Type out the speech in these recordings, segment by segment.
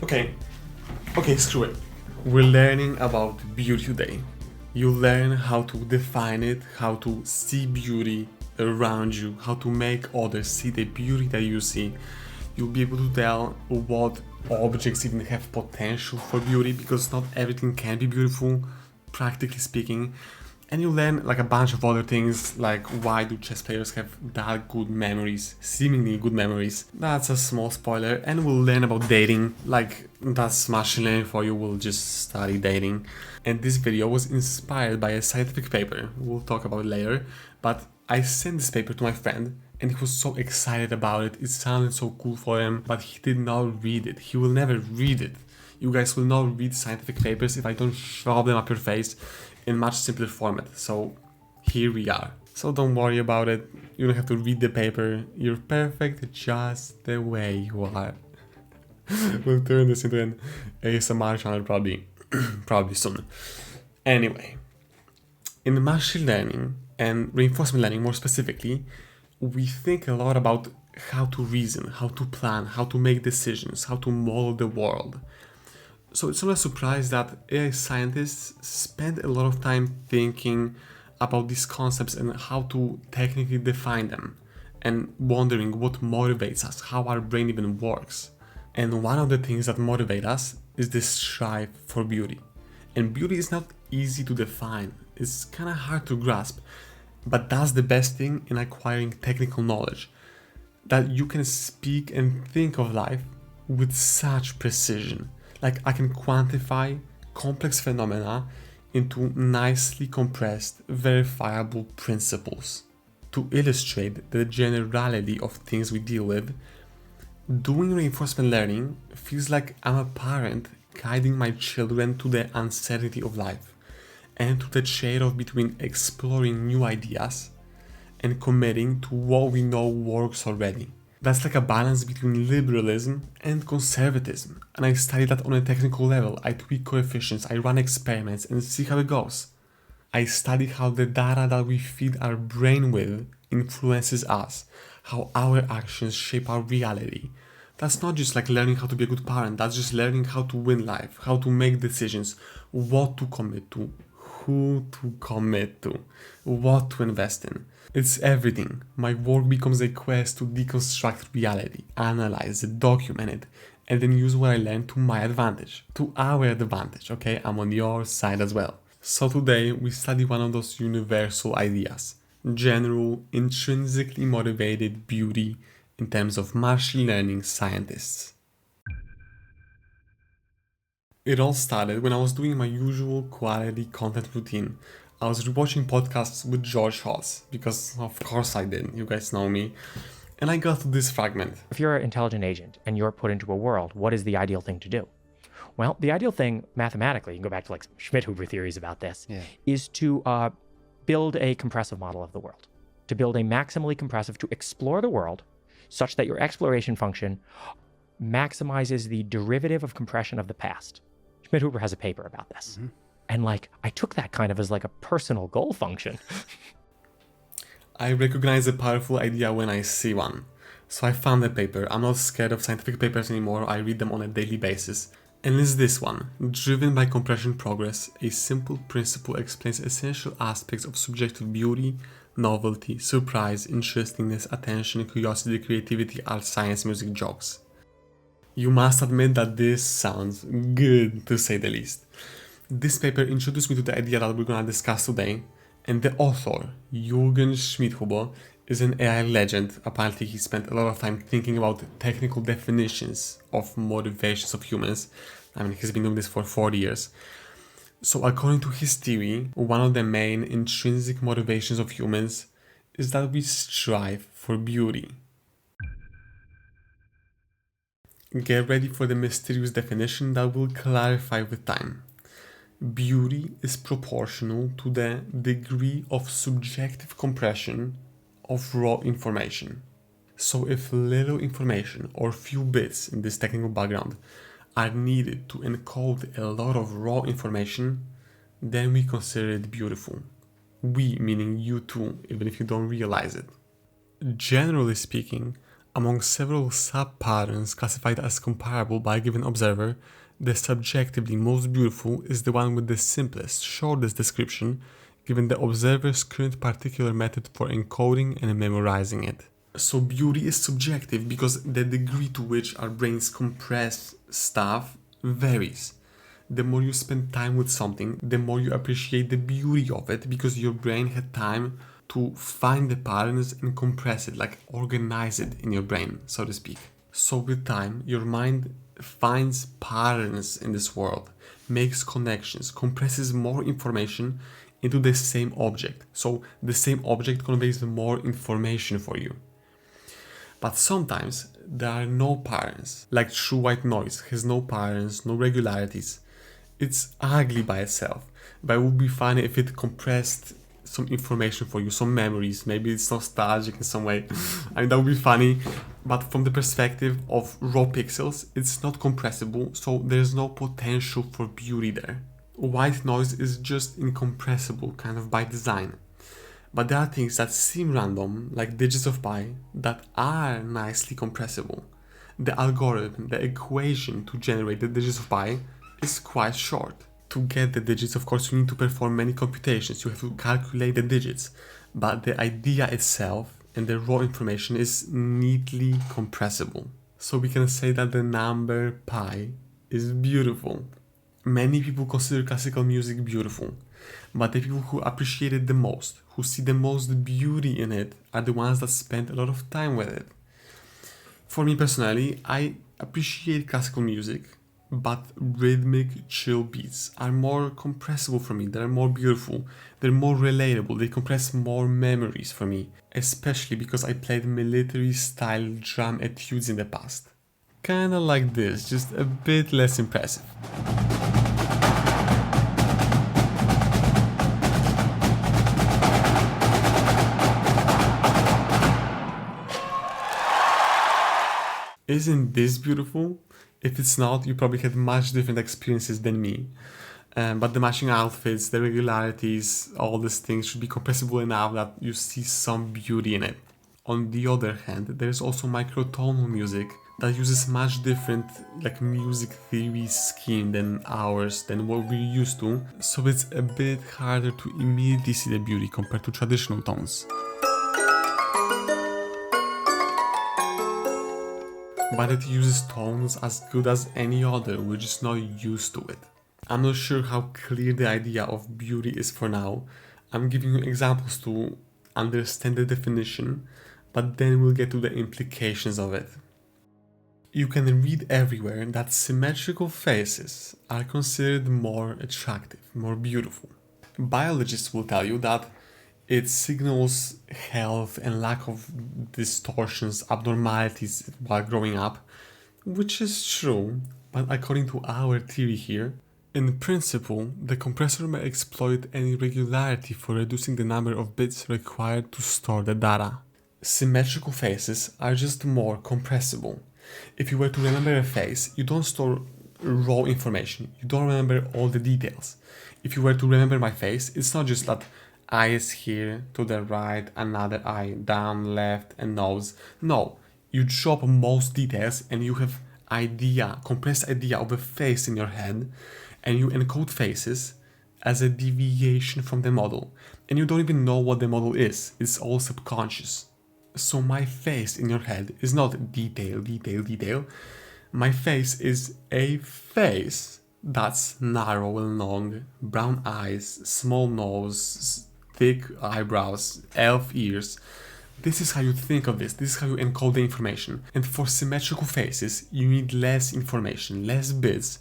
Okay, screw it. We're learning about beauty today. You learn how to define it, how to see beauty around you, how to make others see the beauty that you see. You'll be able to tell what objects even have potential for beauty, because not everything can be beautiful, practically speaking. And you learn like a bunch of other things, like why do chess players have that good memories, seemingly good memories. That's a small spoiler. And we'll learn about dating, like that's machine learning for you, we'll just study dating. And this video was inspired by a scientific paper, we'll talk about it later, but I sent this paper to my friend and he was so excited about it, it sounded so cool for him, but he did not read it, he will never read it. You guys will not read scientific papers if I don't shove them up your face in much simpler format. So here we are. So don't worry about it. You don't have to read the paper. You're perfect just the way you are. We'll turn this into an ASMR channel probably soon. Anyway, in machine learning and reinforcement learning more specifically, we think a lot about how to reason, how to plan, how to make decisions, how to model the world. So it's not a surprise that AI scientists spend a lot of time thinking about these concepts and how to technically define them, and wondering what motivates us, how our brain even works. And one of the things that motivate us is this strive for beauty. And beauty is not easy to define, it's kind of hard to grasp, but that's the best thing in acquiring technical knowledge, that you can speak and think of life with such precision. Like I can quantify complex phenomena into nicely compressed, verifiable principles. To illustrate the generality of things we deal with, doing reinforcement learning feels like I'm a parent guiding my children to the uncertainty of life and to the trade-off between exploring new ideas and committing to what we know works already. That's like a balance between liberalism and conservatism, and I study that on a technical level. I tweak coefficients, I run experiments and see how it goes. I study how the data that we feed our brain with influences us, how our actions shape our reality. That's not just like learning how to be a good parent, that's just learning how to win life, how to make decisions, what to commit to, who to commit to, what to invest in. It's everything. My work becomes a quest to deconstruct reality, analyze it, document it, and then use what I learned to my advantage, to our advantage, okay? I'm on your side as well. So today we study one of those universal ideas, general, intrinsically motivated beauty in terms of machine learning scientists. It all started when I was doing my usual quality content routine. I was rewatching podcasts with George Hotz, because of course I did, you guys know me. And I got to this fragment. If you're an intelligent agent and you're put into a world, what is the ideal thing to do? Well, the ideal thing mathematically, you can go back to like some Schmidt-Huber theories about this, is to build a compressive model of the world, to build a maximally compressive, to explore the world such that your exploration function maximizes the derivative of compression of the past. Schmidt-Huber has a paper about this. Mm-hmm. And like, I took that kind of as like a personal goal function. I recognize a powerful idea when I see one. So I found a paper. I'm not scared of scientific papers anymore. I read them on a daily basis. And it's this one. Driven by compression progress, a simple principle explains essential aspects of subjective beauty, novelty, surprise, interestingness, attention, curiosity, creativity, art, science, music, jokes. You must admit that this sounds good, to say the least. This paper introduced me to the idea that we're gonna discuss today, and the author, Jürgen Schmidhuber, is an AI legend. Apparently he spent a lot of time thinking about technical definitions of motivations of humans. I mean, he's been doing this for 40 years. So according to his theory, one of the main intrinsic motivations of humans is that we strive for beauty. Get ready for the mysterious definition that will clarify with time. Beauty is proportional to the degree of subjective compression of raw information. So if little information or few bits in this technical background are needed to encode a lot of raw information, then we consider it beautiful. We, meaning you too, even if you don't realize it. Generally speaking, Among several sub-patterns classified as comparable by a given observer, the subjectively most beautiful is the one with the simplest, shortest description, given the observer's current particular method for encoding and memorizing it. So beauty is subjective because the degree to which our brains compress stuff varies. The more you spend time with something, the more you appreciate the beauty of it because your brain had time to find the patterns and compress it, like organize it in your brain, so to speak. So with time, your mind finds patterns in this world, makes connections, compresses more information into the same object. So the same object conveys more information for you. But sometimes there are no patterns, like true white noise has no patterns, no regularities. It's ugly by itself, but it would be funny if it compressed some information for you, some memories. Maybe it's nostalgic in some way. I mean, that would be funny, but from the perspective of raw pixels, it's not compressible, so there's no potential for beauty there. White noise is just incompressible, kind of by design. But there are things that seem random, like digits of pi, that are nicely compressible. The algorithm, the equation to generate the digits of pi is quite short. To get the digits, of course, you need to perform many computations. You have to calculate the digits. But the idea itself and the raw information is neatly compressible. So we can say that the number pi is beautiful. Many people consider classical music beautiful, but the people who appreciate it the most, who see the most beauty in it, are the ones that spend a lot of time with it. For me personally, I appreciate classical music, but rhythmic, chill beats are more compressible for me. They're more beautiful, they're more relatable, they compress more memories for me, especially because I played military-style drum etudes in the past. Kinda like this, just a bit less impressive. Isn't this beautiful? If it's not, you probably had much different experiences than me. But the matching outfits, the regularities, all these things should be compressible enough that you see some beauty in it. On the other hand, there's also microtonal music that uses much different music theory scheme than ours, than what we're used to, so it's a bit harder to immediately see the beauty compared to traditional tones. But it uses tones as good as any other, we're just not used to it. I'm not sure how clear the idea of beauty is for now. I'm giving you examples to understand the definition, but then we'll get to the implications of it. You can read everywhere that symmetrical faces are considered more attractive, more beautiful. Biologists will tell you that it signals health and lack of distortions, abnormalities while growing up, which is true, but according to our theory here, in principle, the compressor may exploit any irregularity for reducing the number of bits required to store the data. Symmetrical faces are just more compressible. If you were to remember a face, you don't store raw information, you don't remember all the details. If you were to remember my face, it's not just that eye is here, to the right, another eye, down, left, and nose. No, you drop most details and you have compressed idea of a face in your head, and you encode faces as a deviation from the model. And you don't even know what the model is, it's all subconscious. So my face in your head is not detail. My face is a face that's narrow and long, brown eyes, small nose, thick eyebrows, elf ears. This is how you think of this is how you encode the information. And for symmetrical faces, you need less information, less bits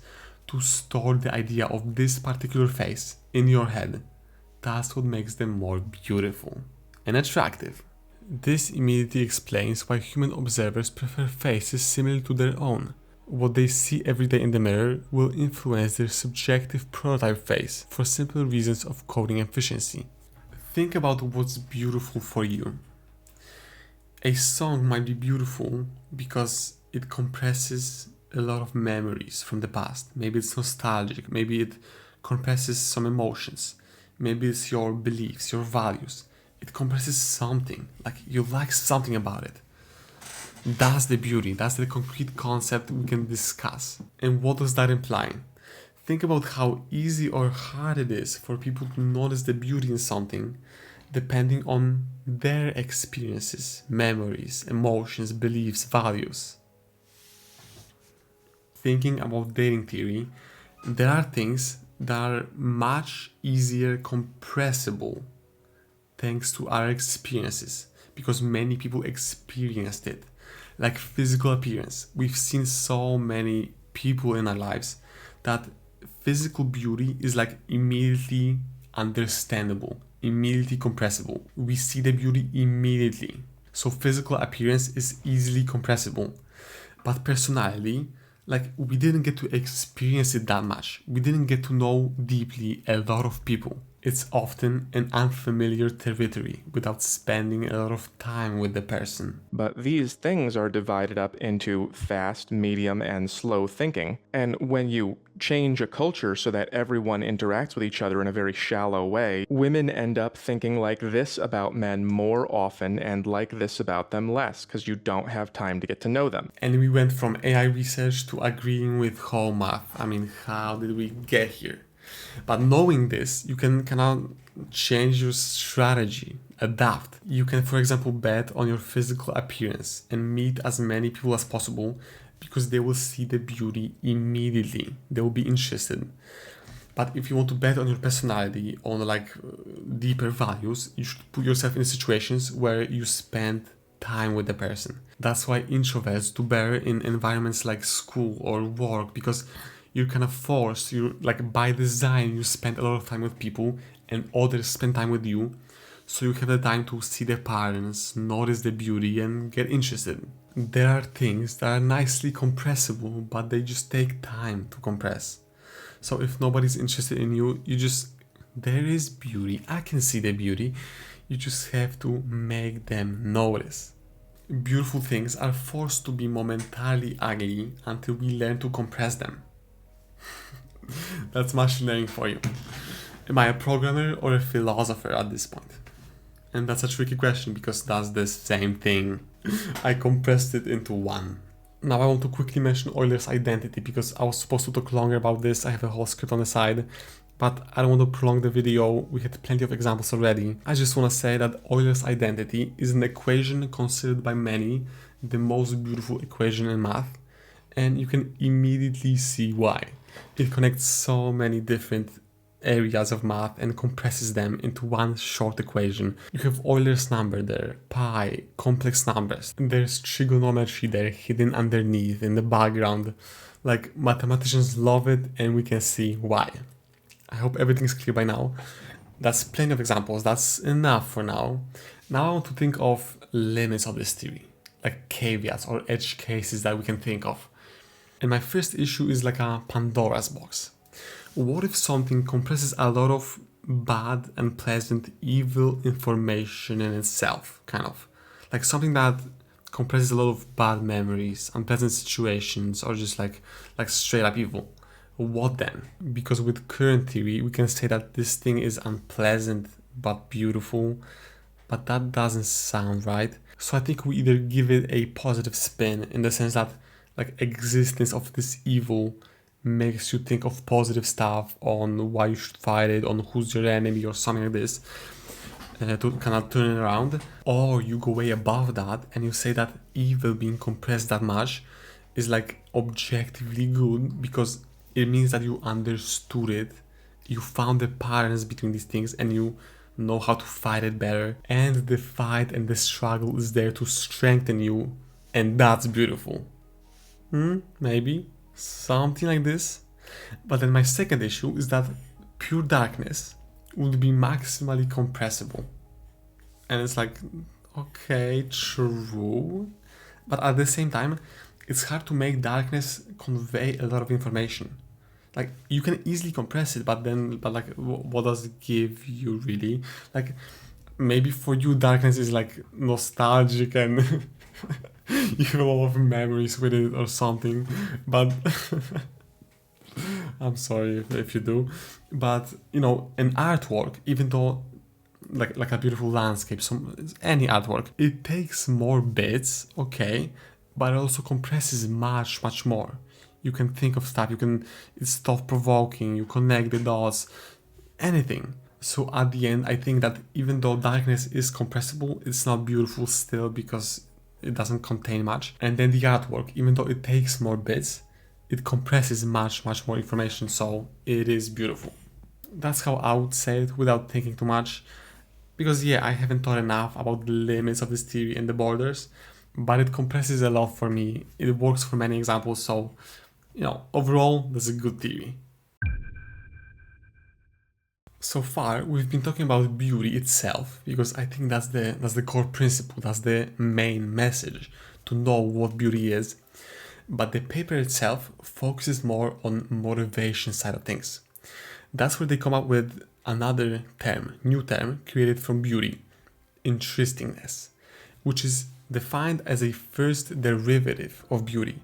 to store the idea of this particular face in your head. That's what makes them more beautiful and attractive. This immediately explains why human observers prefer faces similar to their own. What they see every day in the mirror will influence their subjective prototype face for simple reasons of coding efficiency. Think about what's beautiful for you. A song might be beautiful because it compresses a lot of memories from the past. Maybe it's nostalgic, maybe it compresses some emotions, maybe it's your beliefs, your values. It compresses something, like you like something about it. That's the beauty, that's the concrete concept we can discuss. And what does that imply? Think about how easy or hard it is for people to notice the beauty in something depending on their experiences, memories, emotions, beliefs, values. Thinking about dating theory, there are things that are much easier compressible thanks to our experiences, because many people experienced it. Like physical appearance. We've seen so many people in our lives that physical beauty is like immediately understandable, immediately compressible. We see the beauty immediately. So physical appearance is easily compressible. But personality, like we didn't get to experience it that much. We didn't get to know deeply a lot of people. It's often an unfamiliar territory without spending a lot of time with the person. But these things are divided up into fast, medium, and slow thinking. And when you change a culture so that everyone interacts with each other in a very shallow way, women end up thinking like this about men more often and like this about them less, because you don't have time to get to know them. And we went from AI research to agreeing with whole math. I mean, how did we get here? But knowing this, you can kind of change your strategy, adapt. You can, for example, bet on your physical appearance and meet as many people as possible because they will see the beauty immediately. They will be interested. But if you want to bet on your personality, on like deeper values, you should put yourself in situations where you spend time with the person. That's why introverts do better in environments like school or work, because you're kind of forced, you like by design, you spend a lot of time with people and others spend time with you. So you have the time to see the patterns, notice the beauty and get interested. There are things that are nicely compressible, but they just take time to compress. So if nobody's interested in you, there is beauty. I can see the beauty. You just have to make them notice. Beautiful things are forced to be momentarily ugly until we learn to compress them. That's machine learning for you. Am I a programmer or a philosopher at this point? And that's a tricky question because that's the same thing. I compressed it into one. Now I want to quickly mention Euler's identity because I was supposed to talk longer about this. I have a whole script on the side, but I don't want to prolong the video. We had plenty of examples already. I just want to say that Euler's identity is an equation considered by many the most beautiful equation in math, and you can immediately see why. It connects so many different areas of math and compresses them into one short equation. You have Euler's number there, pi, complex numbers. There's trigonometry there hidden underneath in the background. Like, mathematicians love it and we can see why. I hope everything's clear by now. That's plenty of examples. That's enough for now. Now I want to think of limits of this theory, like caveats or edge cases that we can think of. And my first issue is like a Pandora's box. What if something compresses a lot of bad and pleasant, evil information in itself, kind of? Like something that compresses a lot of bad memories, unpleasant situations, or just like straight up evil. What then? Because with current theory, we can say that this thing is unpleasant but beautiful, but that doesn't sound right. So I think we either give it a positive spin in the sense that like existence of this evil makes you think of positive stuff on why you should fight it, on who's your enemy or something like this, to kind of turn it around. Or you go way above that and you say that evil being compressed that much is like objectively good because it means that you understood it, you found the patterns between these things and you know how to fight it better, and the fight and the struggle is there to strengthen you, and that's beautiful. Maybe something like this. But then my second issue is that pure darkness would be maximally compressible. And it's like, okay, true. But at the same time, it's hard to make darkness convey a lot of information. Like, you can easily compress it, but like, what does it give you really? Like, maybe for you, darkness is like nostalgic and you have a lot of memories with it or something, but I'm sorry if you do. But an artwork, even though like a beautiful landscape, any artwork, it takes more bits, okay, but it also compresses much more. You can think of stuff, it's thought-provoking, you connect the dots, anything. So at the end, I think that even though darkness is compressible, it's not beautiful still because it doesn't contain much. And then the artwork, even though it takes more bits, it compresses much more information, so it is beautiful. That's how I would say it without thinking too much. Because yeah, I haven't thought enough about the limits of this theory and the borders, but it compresses a lot for me. It works for many examples, so overall, that's a good theory. So far, we've been talking about beauty itself, because I think that's the core principle, that's the main message, to know what beauty is. But the paper itself focuses more on motivation side of things. That's where they come up with another term, new term, created from beauty, interestingness, which is defined as a first derivative of beauty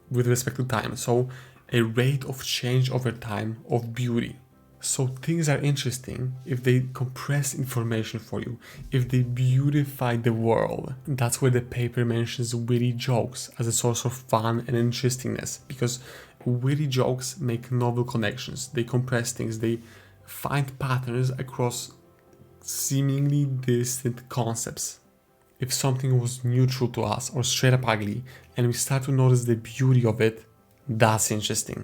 with respect to time, so a rate of change over time of beauty. So things are interesting if they compress information for you, if they beautify the world. That's where the paper mentions witty jokes as a source of fun and interestingness, because witty jokes make novel connections, they compress things, they find patterns across seemingly distant concepts. If something was neutral to us or straight up ugly, and we start to notice the beauty of it, that's interesting.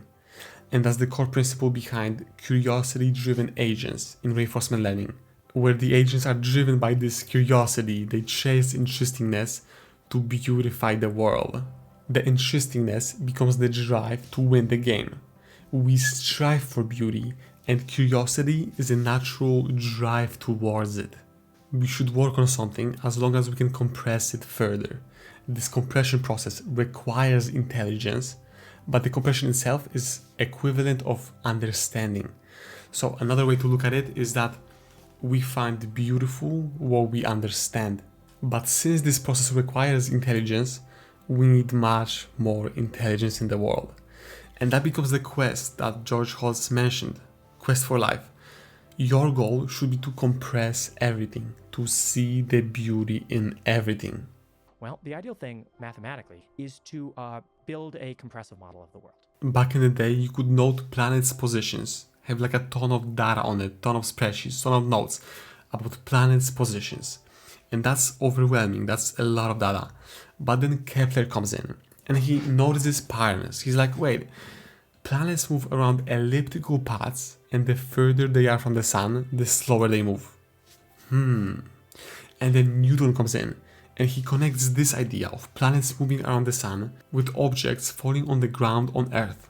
And that's the core principle behind curiosity-driven agents in reinforcement learning, where the agents are driven by this curiosity, they chase interestingness to beautify the world. The interestingness becomes the drive to win the game. We strive for beauty, and curiosity is a natural drive towards it. We should work on something as long as we can compress it further. This compression process requires intelligence, but the compression itself is equivalent of understanding. So another way to look at it is that we find beautiful what we understand. But since this process requires intelligence, we need much more intelligence in the world. And that becomes the quest that George Holtz mentioned, quest for life. Your goal should be to compress everything, to see the beauty in everything. Well, the ideal thing mathematically is to build a compressive model of the world. Back in the day, you could note planets' positions, have like a ton of data on it, ton of spreadsheets, ton of notes about planets' positions. And that's overwhelming, that's a lot of data. But then Kepler comes in and he notices patterns. He's like, wait, planets move around elliptical paths, and the further they are from the sun, the slower they move. And then Newton comes in, and he connects this idea of planets moving around the sun with objects falling on the ground on Earth.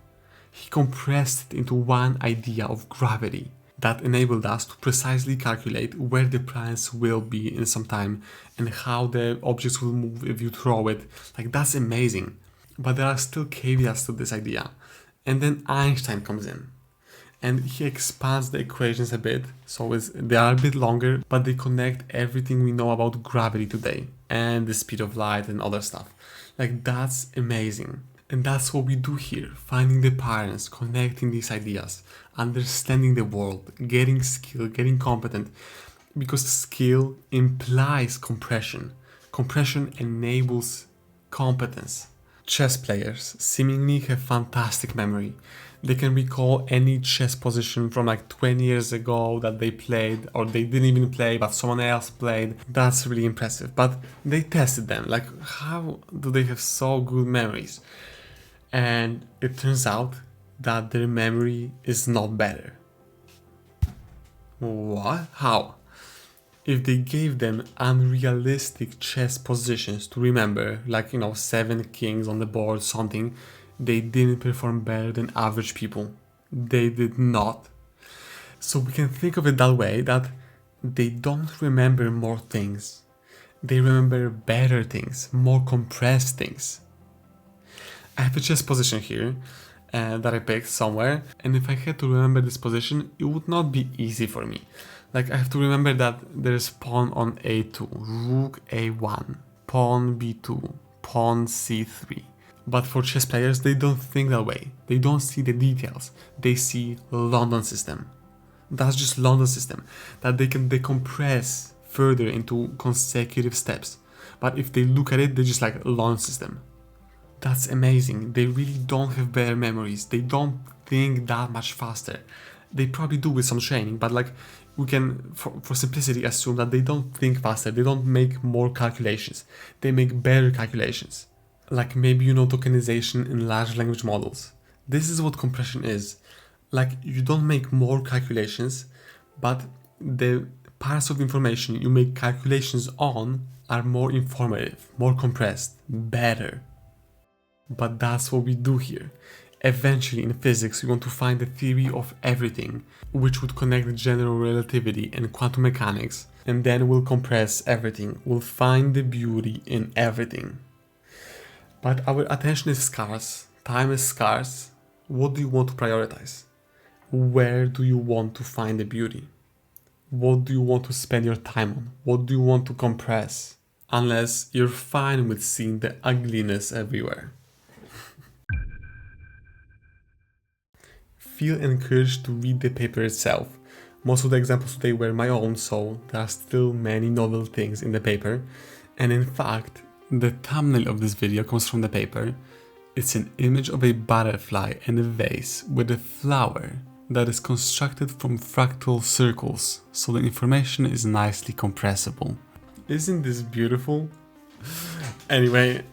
He compressed it into one idea of gravity that enabled us to precisely calculate where the planets will be in some time and how the objects will move if you throw it. Like, that's amazing. But there are still caveats to this idea. And then Einstein comes in, and he expands the equations a bit, so they are a bit longer, but they connect everything we know about gravity today and the speed of light and other stuff. Like, that's amazing. And that's what we do here, finding the patterns, connecting these ideas, understanding the world, getting skill, getting competent, because skill implies compression. Compression enables competence. Chess players seemingly have fantastic memory. They can recall any chess position from like 20 years ago that they played, or they didn't even play but someone else played. That's really impressive. But they tested them, like, how do they have so good memories? And it turns out that their memory is not better. What? How? If they gave them unrealistic chess positions to remember, like, 7 kings on the board, something, they didn't perform better than average people. They did not. So we can think of it that way, that they don't remember more things. They remember better things, more compressed things. I have a chess position here that I picked somewhere, and if I had to remember this position, it would not be easy for me. Like, I have to remember that there's pawn on a2, rook a1, pawn b2, pawn c3. But for chess players, they don't think that way. They don't see the details. They see London system. That's just London system, that they can decompress further into consecutive steps. But if they look at it, they're just like London system. That's amazing. They really don't have better memories. They don't think that much faster. They probably do with some training, but like we can, for simplicity, assume that they don't think faster. They don't make more calculations. They make better calculations. Like maybe you know tokenization in large language models. This is what compression is. Like you don't make more calculations, but the parts of information you make calculations on are more informative, more compressed, better. But that's what we do here. Eventually in physics we want to find the theory of everything, which would connect general relativity and quantum mechanics, and then we'll compress everything. We'll find the beauty in everything. But our attention is scarce, time is scarce. What do you want to prioritize? Where do you want to find the beauty? What do you want to spend your time on? What do you want to compress? Unless you're fine with seeing the ugliness everywhere. Feel encouraged to read the paper itself. Most of the examples today were my own, so there are still many novel things in the paper. And in fact, the thumbnail of this video comes from the paper. It's an image of a butterfly and a vase with a flower that is constructed from fractal circles, so the information is nicely compressible. Isn't this beautiful? Anyway,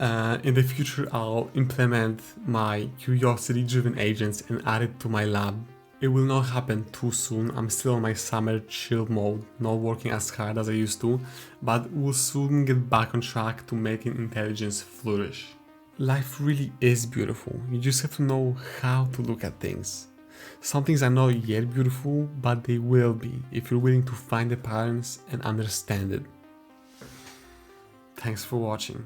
in the future I'll implement my curiosity-driven agents and add it to my lab. It will not happen too soon. I'm still on my summer chill mode, not working as hard as I used to, but we'll soon get back on track to making intelligence flourish. Life really is beautiful. You just have to know how to look at things. Some things are not yet beautiful, but they will be if you're willing to find the patterns and understand it. Thanks for watching.